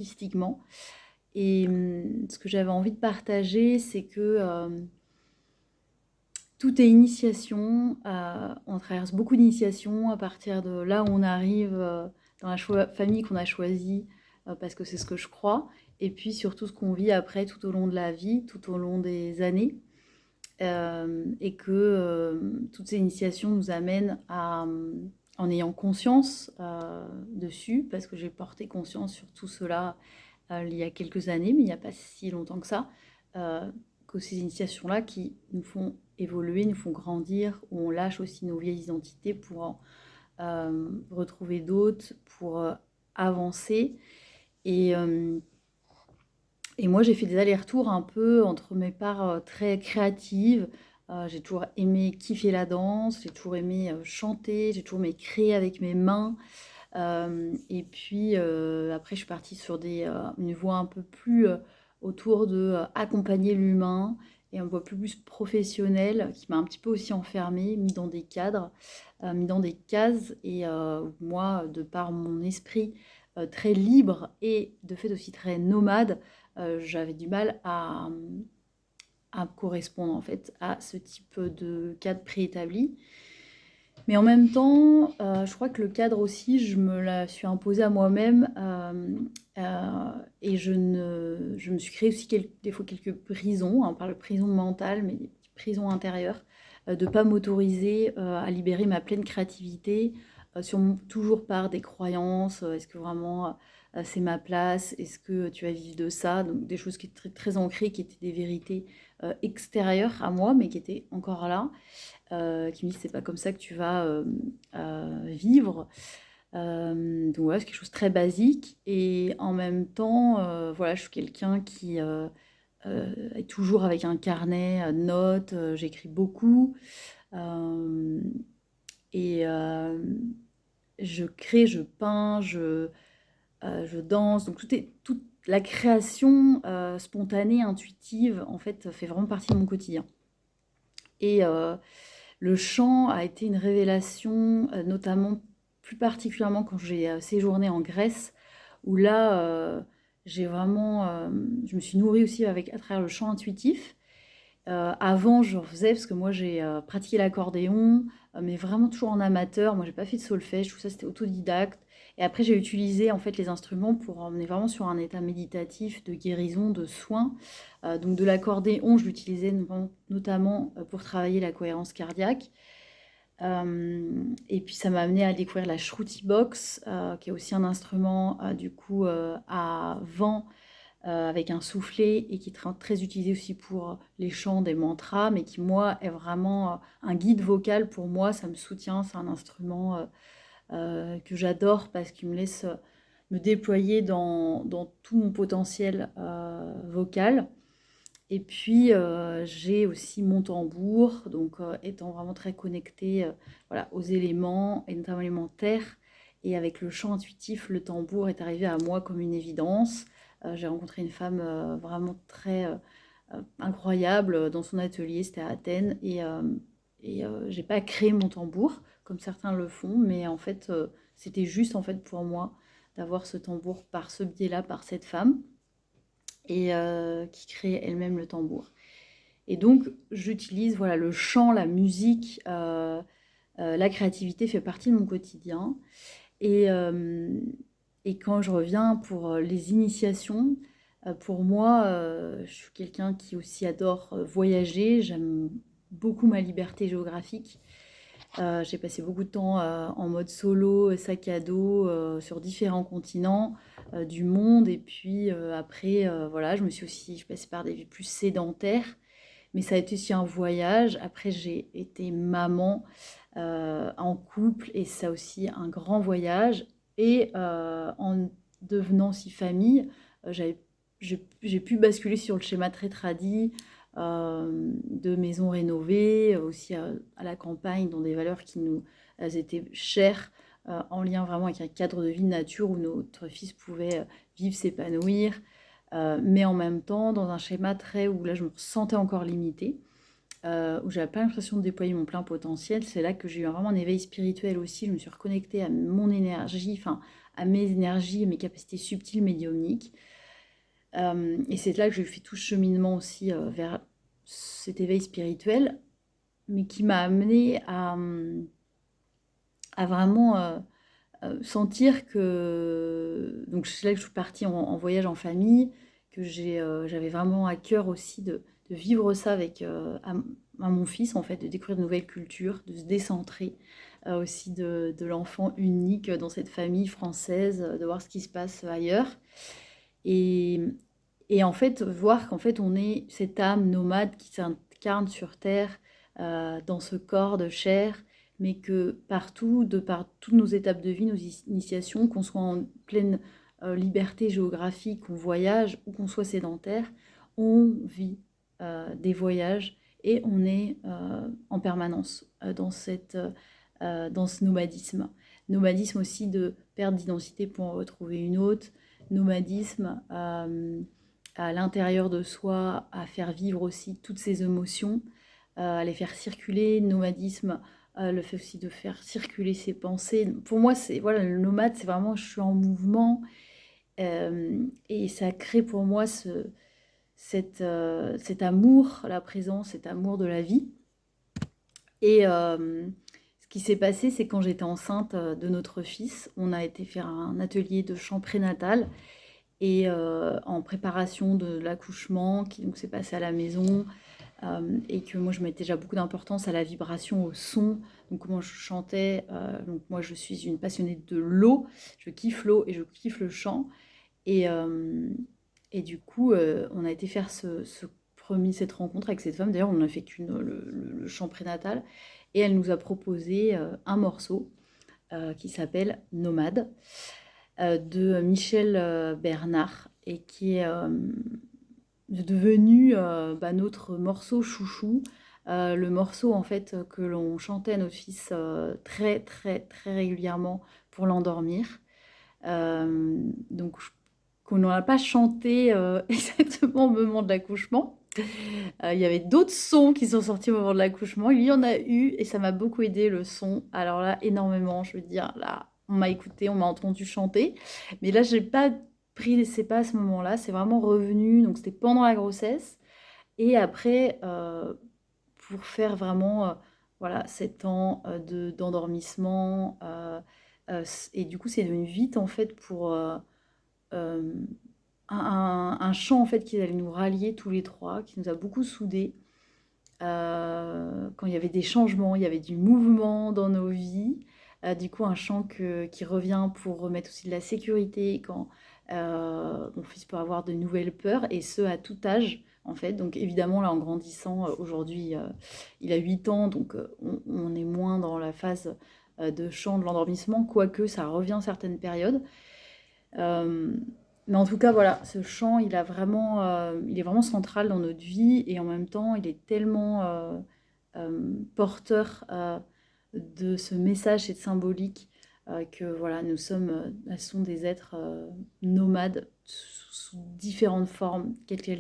artistiquement. Et ce que j'avais envie de partager, c'est que tout est initiation. On traverse beaucoup d'initiations à partir de là où on arrive dans la famille qu'on a choisie, parce que c'est ce que je crois. Et puis surtout ce qu'on vit après tout au long de la vie, tout au long des années. Et que toutes ces initiations nous amènent en ayant conscience dessus, parce que j'ai porté conscience sur tout cela il y a quelques années, mais il n'y a pas si longtemps que ça, que ces initiations-là qui nous font évoluer, nous font grandir, où on lâche aussi nos vieilles identités pour en retrouver d'autres, pour avancer. Et, et moi, j'ai fait des allers-retours un peu entre mes parts très créatives. J'ai toujours aimé kiffer la danse, j'ai toujours aimé chanter, j'ai toujours aimé créer avec mes mains. Et puis après, je suis partie sur une voie un peu plus autour de accompagner l'humain et une voie plus professionnelle qui m'a un petit peu aussi enfermée, mis dans des cadres, mis dans des cases. Et moi, de par mon esprit très libre et de fait aussi très nomade, j'avais du mal à correspondre en fait à ce type de cadre préétabli. Mais en même temps, je crois que le cadre aussi, je me la suis imposé à moi-même et je me suis créé aussi des fois quelques prisons, on parle de prison mentale, mais des petites prisons intérieures, de ne pas m'autoriser à libérer ma pleine créativité, toujours par des croyances, est-ce que vraiment c'est ma place, est-ce que tu vas vivre de ça, donc des choses qui étaient très, très ancrées, qui étaient des vérités extérieures à moi, mais qui étaient encore là. Qui me dit c'est pas comme ça que tu vas vivre. Donc voilà, c'est quelque chose de très basique. Et en même temps, voilà, je suis quelqu'un qui est toujours avec un carnet de notes, j'écris beaucoup. Euh, et je crée, je peins, je danse. Donc toute la création spontanée, intuitive, en fait, fait vraiment partie de mon quotidien. Et le chant a été une révélation, notamment plus particulièrement quand j'ai séjourné en Grèce, où là, je me suis nourrie aussi à travers le chant intuitif. Avant, je faisais, parce que moi j'ai pratiqué l'accordéon, mais vraiment toujours en amateur. Moi, j'ai pas fait de solfège, tout ça c'était autodidacte. Et après, j'ai utilisé en fait les instruments pour emmener vraiment sur un état méditatif, de guérison, de soin. Donc de l'accordéon, je l'utilisais notamment pour travailler la cohérence cardiaque. Et puis ça m'a amené à découvrir la Shruti Box, qui est aussi un instrument du coup à vent avec un soufflet et qui est très utilisé aussi pour les chants des mantras, mais qui, moi, est vraiment un guide vocal pour moi. Ça me soutient, c'est un instrument que j'adore parce qu'il me laisse me déployer dans tout mon potentiel vocal. Et puis, j'ai aussi mon tambour, donc étant vraiment très connectée voilà, aux éléments, et notamment élémentaires. Et avec le chant intuitif, le tambour est arrivé à moi comme une évidence. J'ai rencontré une femme vraiment très incroyable dans son atelier, c'était à Athènes. Et j'ai pas créé mon tambour, comme certains le font, mais en fait, c'était juste en fait pour moi d'avoir ce tambour par ce biais-là, par cette femme et qui crée elle-même le tambour. Et donc, j'utilise voilà, le chant, la musique, la créativité fait partie de mon quotidien. Et, euh, et quand je reviens pour les initiations, pour moi, je suis quelqu'un qui aussi adore voyager. J'aime beaucoup ma liberté géographique. J'ai passé beaucoup de temps en mode solo, sac à dos, sur différents continents du monde. Et puis après, voilà, je passais par des vies plus sédentaires. Mais ça a été aussi un voyage. Après, j'ai été maman en couple et ça aussi un grand voyage. Et en devenant aussi famille, j'ai pu basculer sur le schéma très tradit de maisons rénovées, aussi à la campagne, dans des valeurs qui nous étaient chères, en lien vraiment avec un cadre de vie de nature où notre fils pouvait vivre, s'épanouir, mais en même temps dans un schéma très où là je me sentais encore limitée, où j'avais pas l'impression de déployer mon plein potentiel. C'est là que j'ai eu vraiment un éveil spirituel aussi. Je me suis reconnectée à mon énergie, enfin à mes énergies et mes capacités subtiles médiumniques. Et c'est là que j'ai fait tout ce cheminement aussi vers cet éveil spirituel, mais qui m'a amené à vraiment sentir que... Donc c'est là que je suis partie en voyage en famille, que j'avais vraiment à cœur aussi de vivre ça avec à mon fils, en fait, de découvrir de nouvelles cultures, de se décentrer aussi de l'enfant unique dans cette famille française, de voir ce qui se passe ailleurs. Et, et en fait, voir qu'en fait, on est cette âme nomade qui s'incarne sur Terre dans ce corps de chair, mais que partout, de par toutes nos étapes de vie, nos initiations, qu'on soit en pleine liberté géographique, qu'on voyage ou qu'on soit sédentaire, on vit des voyages et on est en permanence dans ce nomadisme. Nomadisme aussi de perte d'identité pour en retrouver une autre, nomadisme à l'intérieur de soi, à faire vivre aussi toutes ces émotions, à les faire circuler, nomadisme, le fait aussi de faire circuler ses pensées. Pour moi, c'est voilà, le nomade, c'est vraiment je suis en mouvement et ça crée pour moi cet amour, la présence, cet amour de la vie. Et ce qui s'est passé, c'est quand j'étais enceinte de notre fils, on a été faire un atelier de chant prénatal et en préparation de l'accouchement qui donc s'est passé à la maison et que moi je mettais déjà beaucoup d'importance à la vibration, au son, donc comment je chantais. Donc moi je suis une passionnée de l'eau, je kiffe l'eau et je kiffe le chant et, du coup on a été faire cette rencontre avec cette femme. D'ailleurs on n'a fait le chant prénatal et elle nous a proposé un morceau qui s'appelle Nomade de Michel Bernard et qui est devenu notre morceau chouchou, le morceau en fait que l'on chantait à notre fils très très très régulièrement pour l'endormir. Donc qu'on n'a pas chanté exactement au moment de l'accouchement. Il y avait d'autres sons qui sont sortis au moment de l'accouchement. Il y en a eu et ça m'a beaucoup aidé le son. Alors là, énormément, je veux dire, là, on m'a écouté, on m'a entendu chanter. Mais là, j'ai pas pris, c'est pas à ce moment-là, c'est vraiment revenu. Donc c'était pendant la grossesse. Et après, pour faire vraiment, voilà, 7 ans d'endormissement. Et du coup, c'est devenu vite, en fait, pour euh, un chant en fait qui allait nous rallier tous les trois, qui nous a beaucoup soudés. Quand il y avait des changements, il y avait du mouvement dans nos vies. Du coup, un chant qui revient pour remettre aussi de la sécurité quand mon fils peut avoir de nouvelles peurs, et ce à tout âge en fait. Donc évidemment, là en grandissant, aujourd'hui il a 8 ans, donc on est moins dans la phase de chant de l'endormissement, quoique ça revient certaines périodes. Mais en tout cas, voilà, ce chant, il est vraiment central dans notre vie et en même temps, il est tellement porteur de ce message, cette symbolique, que voilà, sont des êtres nomades sous différentes formes, quelles qu'elles